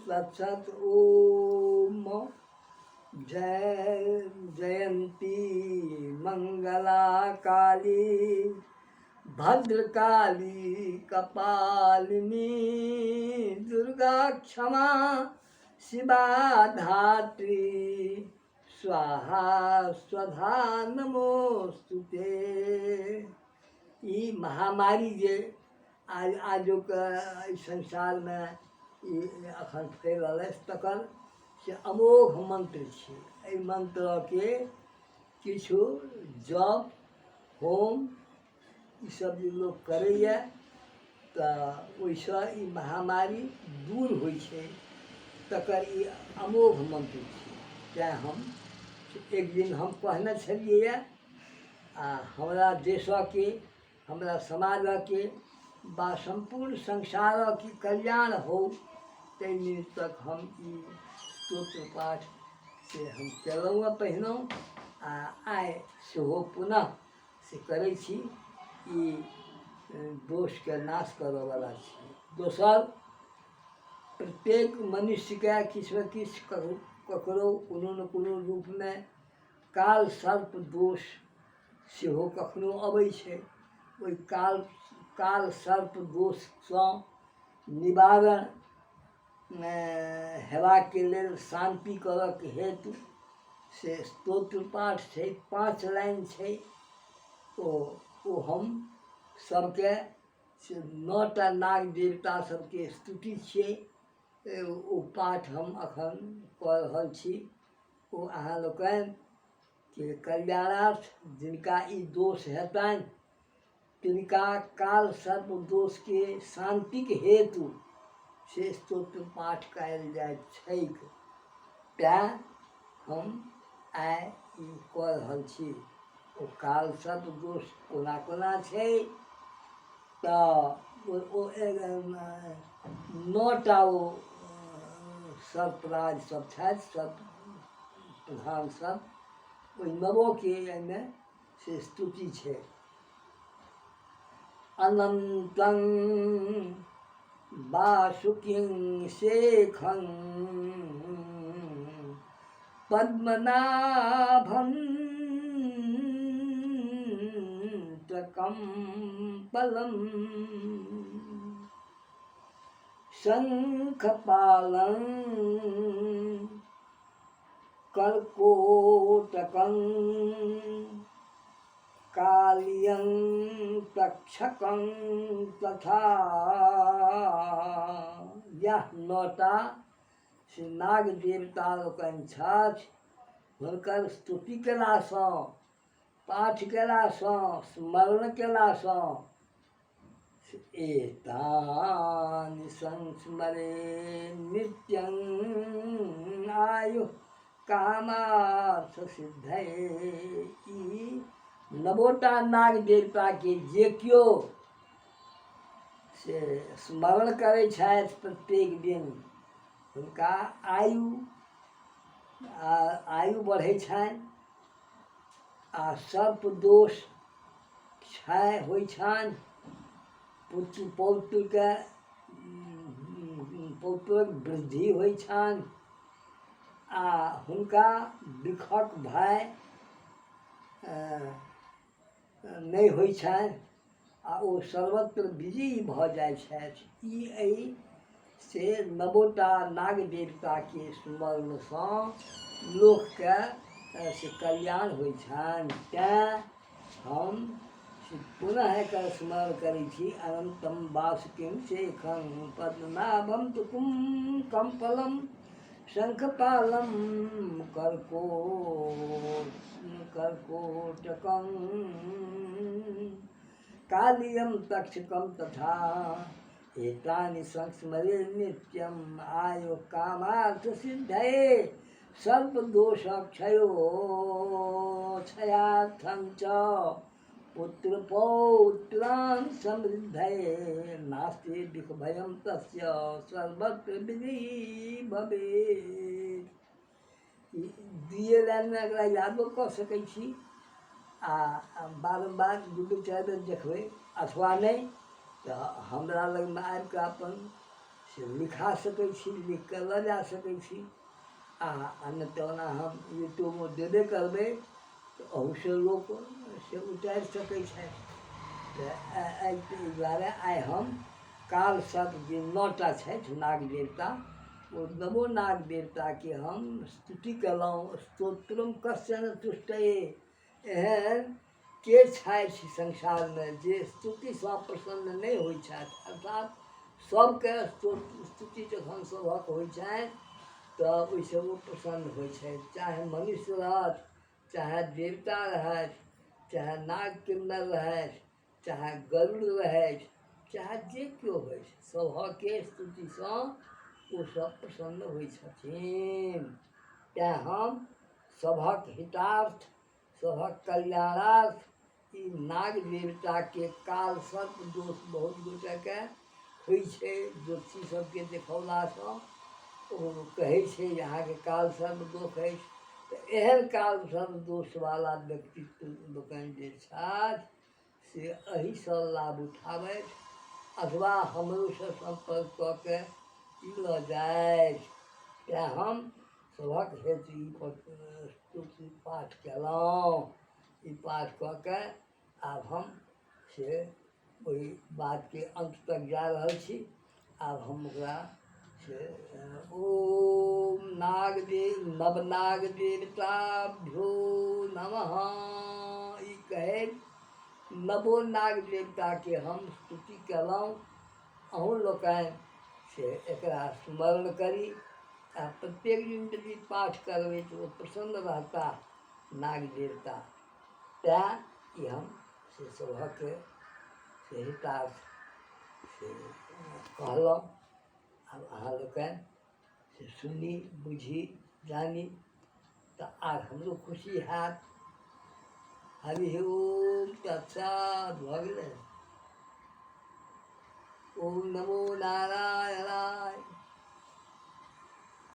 तत्सत। ओम जय जयंती मंगला काली भद्रकाली कपालिनी दुर्गा क्षमा शिवा धात्री स्वाहा स्वधा नमोस्तुते। ई महामारी जे आजुक संसार में अखन फैलल अछि तकर से अमोघ मंत्र छै। एहि मंत्र के किछु जप होम ई सब जे लोक करैए तऽ ओहिसँ ई महामारी दूर होइ छै। तकर ई अमोघ मंत्र छै। तैँ हम एक दिन हम कहने छलिए आ हमरा देशके हमरा समाजके बा संपूर्ण संसारक कल्याण हो ताहि निमित्तक हम ई स्तोत्र पाठ से हम केलहुँ पहिनहुँ आ आइ सेहो पुनः से करै छी। ई दोषके नाश करऽवला छी। दोसर, प्रत्येक मनुष्यके किछु ने किछु ककरो कोनो ने कोनो रूपमे काल सर्प दोष सेहो कखनो अबै छै। ओहि काल सर्प दोषसँ निवारण हेबाके लेल शान्ति करऽके हेतु से स्तोत्र पाठ छै। 5 लाइन छै। ओ हम सबके से 9टा नाग देवता सबके स्तुति छियै। ओ पाठ हम अखन कऽ रहल छी। ओ अहाँ लोकनि के कल्याणार्थ जिनका ई दोष हेतनि तिनका काल सर्प दोषके शान्तिके हेतु से स्तोत्र पाठ कयल जाइत छैक। तैँ हम आइ ई कऽ रहल छी। ओ काल सर्प दोष कोना कोना छै तऽ ओ 9टा ओ सर्पराज सब छथि, सर्प प्रधान सब। ओहि 9के एहिमे से स्तुति छै। अनन्तं वासुकिं शेखं पद्मनाभं त्र्यम्बकं शङ्खपालं कर्कोटकं कालियं तक्षकं तथा यह 9टा से नाग देवता लोकनि छथि। हुनकर स्तुति केलासँ, पाठ केलासँ, स्मरण केलासँ एतानि संस्मरे नित्यं आयु कामार्थ सिद्धये। ई 9टा नाग देवता के जे केओ से स्मरण करै छथि प्रत्येक दिन हुनका आयु बढ़ै छनि आ सर्प दोष क्षय होइ छनि। पुत्र पौत्रके पौत्रक वृद्धि होइ छनि आ हुनका बिखक भय नहि होइ छनि आ ओ सर्वत्र विजयी भऽ जाइ छथि। ई एहि से 9टा नाग देवताके स्मरणसँ लोकके से कल्याण होइ छनि। तैँ हम पुनः एकर स्मरण करै छी। अनन्तं वासुकिं शेखं पद्मनाभं कम्पलं शङ्खपालं कर्कोटकं कालियं तक्षकं तथा एतानि संस्मरे नित्यं आयु कामार्थ सिद्धये सर्पदोषक्षयो क्षयार्थं च पुत्रपौत्रान् समृद्धये नास्ति दिग्भयं तस्य सर्वत्र विजयी भवेत्। दुइए लाइनमे एकरा यादो कऽ सकै छी आ बारम्बार 2-4 बेर देखबै, अथवा नहि तऽ हमरा लगमे आबि कऽ अपन से लिखा सकै छी, लिख कऽ लऽ जा सकै छी। आ नहि तऽ ओना हम यूट्यूबमे देबे करबै तऽ अहूसँ लोक से उतारि सकै छथि। तऽ एहि दुआरे आइ हम काल सर्प जे 9टा छथि नाग देवता, ओ नवो नाग देवताके हम स्तुति कयलहुँ। स्तोत्रम कश्चन तुष्टये, एहन के छथि संसारमे जे स्तुतिसँ प्रसन्न नहि होइ छथि। अर्थात सबके स्तुति जखन सभक होइ छनि तऽ ओहिसँ ओ प्रसन्न होइ छथि। चाहे मनुष्य रहथि, चाहे देवता रहथि, चाहे नाग किन्नर रहथि, चाहे गरुड़ रहथि, चाहे जे केओ होइ, सभके स्तुतिसँ ओसभ प्रसन्न होइ छथिन। तैँ हम सभक हितार्थ, सभक कल्याणार्थ ई नाग देवताके काल सर्प दोष बहुत गोटेके होइ छै। ज्योतिषी सबके देखौलासँ ओ कहै छै जे अहाँके काल सर्प दोष अछि। तऽ एहन काल सर्प दोषवाला व्यक्तित्व लोकनि जे छथि से एहिसँ लाभ उठाबथि, अथवा हमरोसँ सम्पर्क कऽ के ई लऽ जाथि। तैँ हम सभक हेतु ई स्तुति पाठ कयलहुँ। ई पाठ कऽ के आब हम से ओहि बातके अंत तक जा रहल छी। आब हम ओकरा से ओम नवनाग देवताभ्यो नमः ई कहैत नवो नाग देवताके हम स्तुति कयलहुँ। अहूँ लोकनि से एकरा स्मरण करी आ प्रत्येक दिन यदि पाठ करबै तऽ ओ प्रसन्न रहता नाग देवता। तैँ ई हम से सभके से हितार्थ से कहलहुँ। आब अहाँ लोकनि से सुनी, बुझी, जानी तऽ आर हमरो खुशी हैत। हरि ओम तत्सत। भऽ गेलै। ओम नमो नारायण।